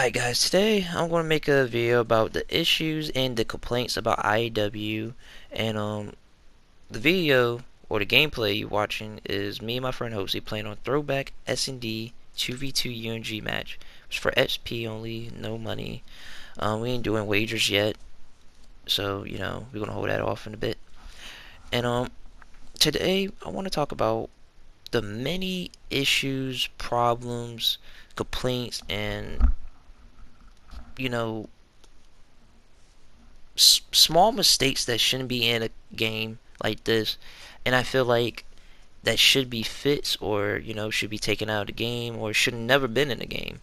Alright guys, today I'm going to make a video about the issues and the complaints about IEW, and the video or the gameplay you're watching is me and my friend Hosey playing on Throwback S&D 2v2 UNG match. It's for XP only, no money. We ain't doing wagers yet, so we're going to hold that off in a bit. And today I want to talk about the many issues, problems, complaints, and you know small mistakes that shouldn't be in a game like this, and I feel like that should be fixed, or should be taken out of the game, or should have never been in the game.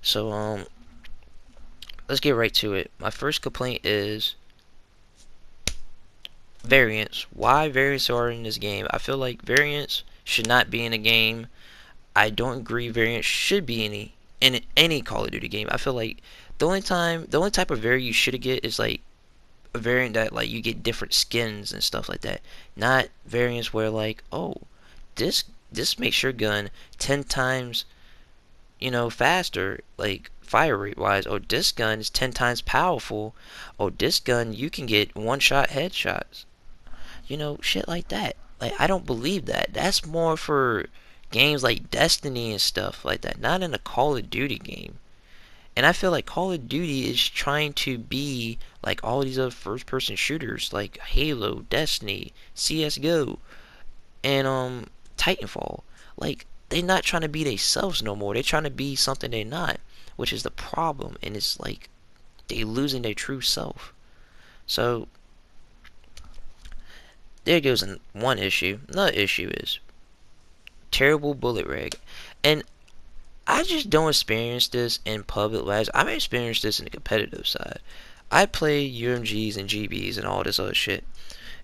So let's get right to it. My first complaint is variants. Why variants are in this game? I feel like variants should not be in a game. I don't agree variants should be in any Call of Duty game. I feel like the only type of variant you should get is like a variant that like you get different skins and stuff like that. Not variants where like, oh, this makes your gun 10 times, faster, like fire rate wise. Or this gun is 10 times powerful. Or this gun you can get one shot headshots. Shit like that. Like, I don't believe that. That's more for games like Destiny and stuff like that, not in a Call of Duty game. And I feel like Call of Duty is trying to be like all these other first person shooters like Halo, Destiny, CSGO, and Titanfall. Like, they're not trying to be themselves no more. They're trying to be something they're not, which is the problem. And it's like they losing their true self. So there goes one issue. Another issue is terrible bullet reg. And I just don't experience this in public labs. I've experienced this in the competitive side. I play UMGs and GBs and all this other shit.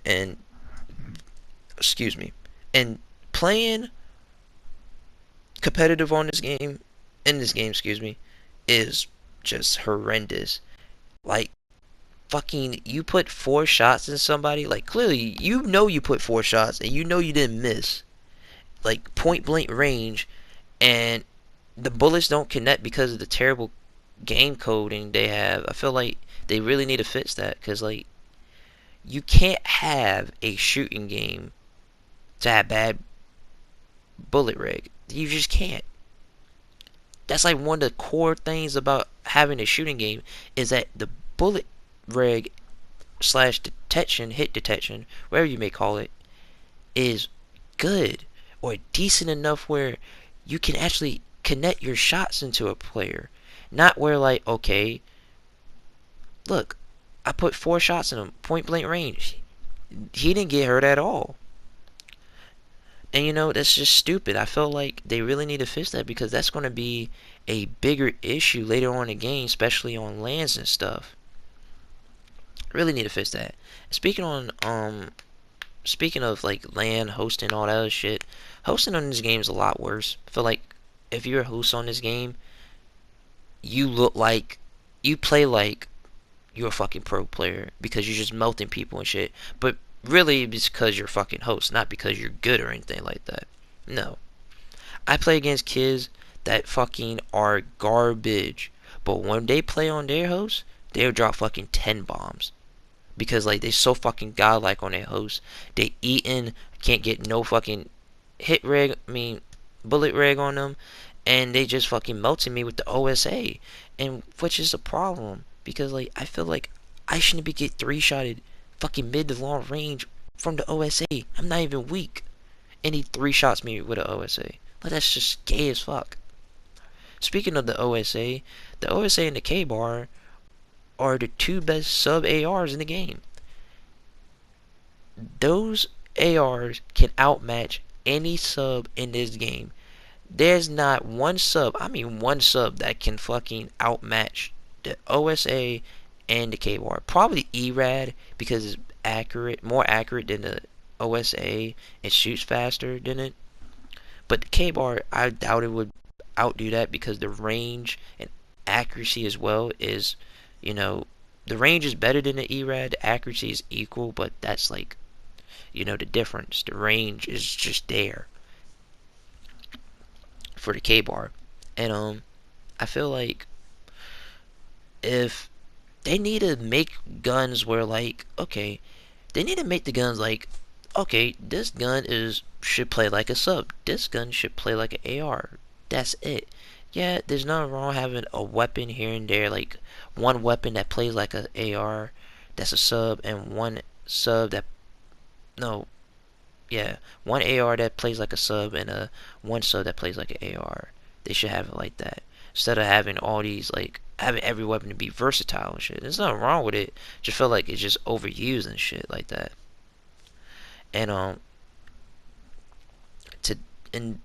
And, excuse me. And playing competitive in this game, excuse me, is just horrendous. Like, fucking, you put 4 shots in somebody. Like, clearly, you put 4 shots and you didn't miss. Like, point blank range. And the bullets don't connect because of the terrible game coding they have. I feel like they really need to fix that, because like, you can't have a shooting game to have bad bullet reg. You just can't. That's like one of the core things about having a shooting game, is that the bullet reg slash detection, hit detection, whatever you may call it, is good or decent enough where you can actually connect your shots into a player. Not where like, okay, look, I put 4 shots in him, point blank range. He didn't get hurt at all. And that's just stupid. I feel like they really need to fix that, because that's going to be a bigger issue later on in the game, especially on lands and stuff. Really need to fix that. Speaking of like land hosting, all that other shit, hosting on this game is a lot worse. I feel like if you're a host on this game, you play like you're a fucking pro player, because you're just melting people and shit. But really, it's because you're a fucking host, not because you're good or anything like that. No. I play against kids that fucking are garbage. But when they play on their host, they'll drop fucking 10 bombs. Because like, they so fucking godlike on their host. They eating, can't get no fucking bullet reg on them. And they just fucking melted me with the OSA. And which is a problem, because like, I feel like I shouldn't be get 3-shotted fucking mid to long range from the OSA. I'm not even weak, and he 3 shots me with an OSA. Like, that's just gay as fuck. Speaking of the OSA and the K-bar are the 2 best sub ARs in the game. Those ARs can outmatch any sub in this game. There's not one sub, that can fucking outmatch the OSA and the K-bar. Probably ERAD, because it's more accurate than the OSA. It shoots faster than it. But the K-bar, I doubt it would outdo that, because the range and accuracy as well is, the range is better than the ERAD. The accuracy is equal, but that's like, the difference. The range is just there for the K-bar. And I feel like if they need to make guns where like, okay, they need to make the guns like, okay, this gun is should play like a sub. This gun should play like an AR. That's it. Yeah, there's nothing wrong having a weapon here and there, like one weapon that plays like a AR that's a sub, and one sub that no, yeah, one AR that plays like a sub and a one sub that plays like an AR. They should have it like that instead of having all these like having every weapon to be versatile and shit. There's nothing wrong with it. Just feel like it's just overused and shit like that. And to in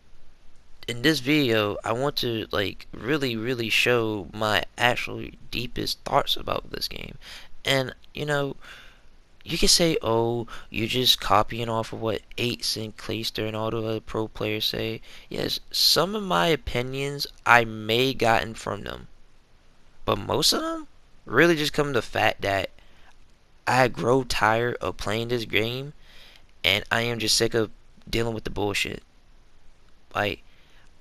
in this video, I want to like really show my actual deepest thoughts about this game. And you can say, oh, you're just copying off of what Ace and Clayster and all the other pro players say. Yes, some of my opinions I may gotten from them, but most of them really just come to the fact that I grow tired of playing this game, and I am just sick of dealing with the bullshit. Like,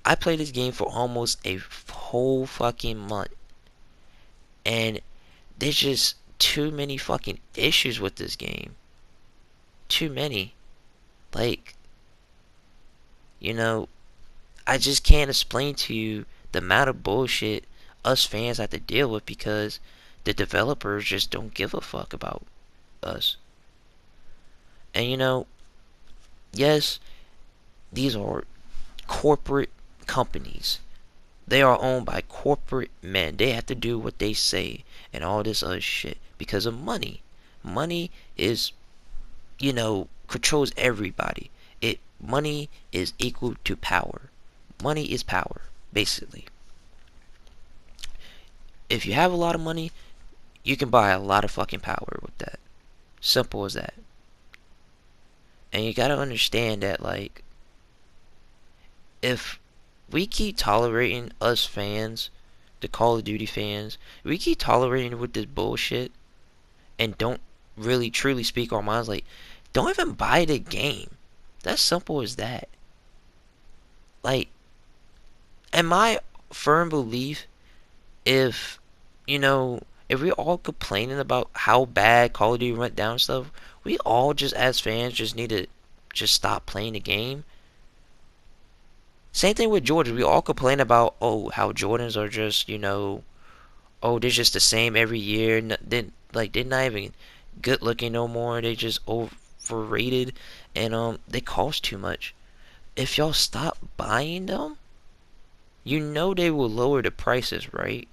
I played this game for almost a whole fucking month, and there's just too many fucking issues with this game. Too many. Like, I just can't explain to you the amount of bullshit us fans have to deal with because the developers just don't give a fuck about us. And yes, these are corporate companies. They are owned by corporate men. They have to do what they say and all this other shit because of money. Money is, controls everybody. Money is equal to power. Money is power, basically. If you have a lot of money, you can buy a lot of fucking power with that. Simple as that. And you gotta understand that, like, if we keep tolerating us fans, the Call of Duty fans, we keep tolerating with this bullshit and don't really truly speak our minds, like, don't even buy the game. That's simple as that. Like, in my firm belief, if if we're all complaining about how bad Call of Duty went down and stuff, we all just as fans just need to just stop playing the game. Same thing with Jordans. We all complain about, oh, how Jordans are just, oh, they're just the same every year. They're not even good looking no more. They just overrated, and they cost too much. If y'all stop buying them, they will lower the prices, right?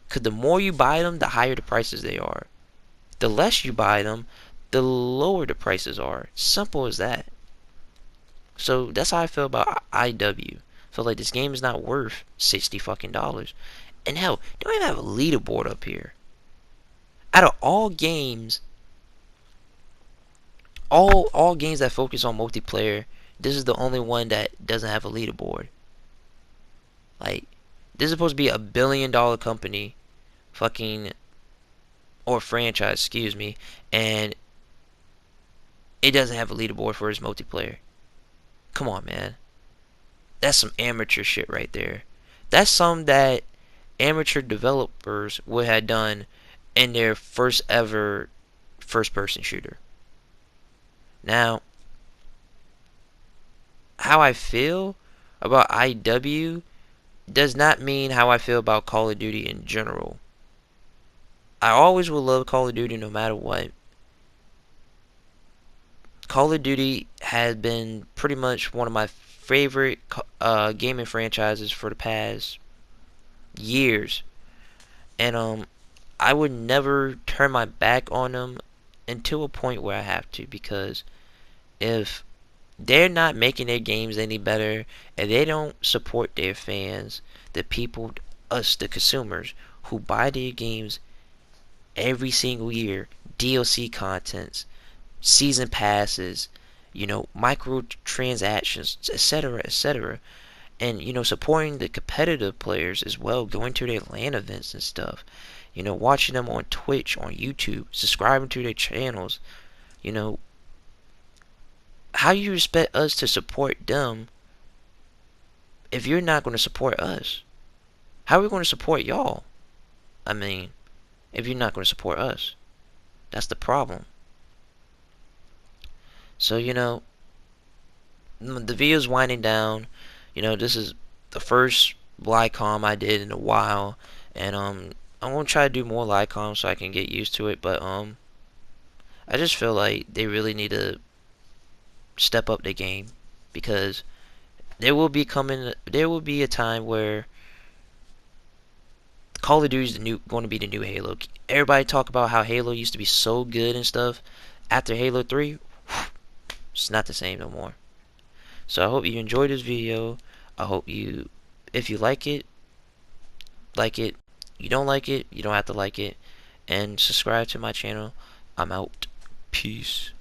Because the more you buy them, the higher the prices they are. The less you buy them, the lower the prices are. Simple as that. So that's how I feel about IW. I feel like this game is not worth $60 fucking dollars. And hell, they don't even have a leaderboard up here. Out of all games, all games that focus on multiplayer, this is the only one that doesn't have a leaderboard. Like, this is supposed to be a $1 billion company, fucking, or franchise, excuse me, and it doesn't have a leaderboard for its multiplayer. Come on, man. That's some amateur shit right there. That's something that amateur developers would have done in their first ever first person shooter. Now, how I feel about IW does not mean how I feel about Call of Duty in general. I always will love Call of Duty no matter what. Call of Duty has been pretty much one of my favorite gaming franchises for the past years. And I would never turn my back on them until a point where I have to, because if they're not making their games any better, and they don't support their fans, the people, us, the consumers, who buy their games every single year, DLC contents, season passes, microtransactions, etc., etc., and supporting the competitive players as well, going to their LAN events and stuff, watching them on Twitch, on YouTube, subscribing to their channels, how do you expect us to support them if you're not going to support us? How are we going to support y'all? I mean, if you're not going to support us, that's the problem. So, the video's winding down. This is the first Lycom I did in a while, and I'm gonna try to do more Lycom so I can get used to it. But I just feel like they really need to step up their game, because there will be a time where Call of Duty is going to be the new Halo. Everybody talk about how Halo used to be so good and stuff. After Halo 3, it's not the same no more. So I hope you enjoyed this video. I hope if you like it, like it. You don't like it, you don't have to like it. And subscribe to my channel. I'm out. Peace.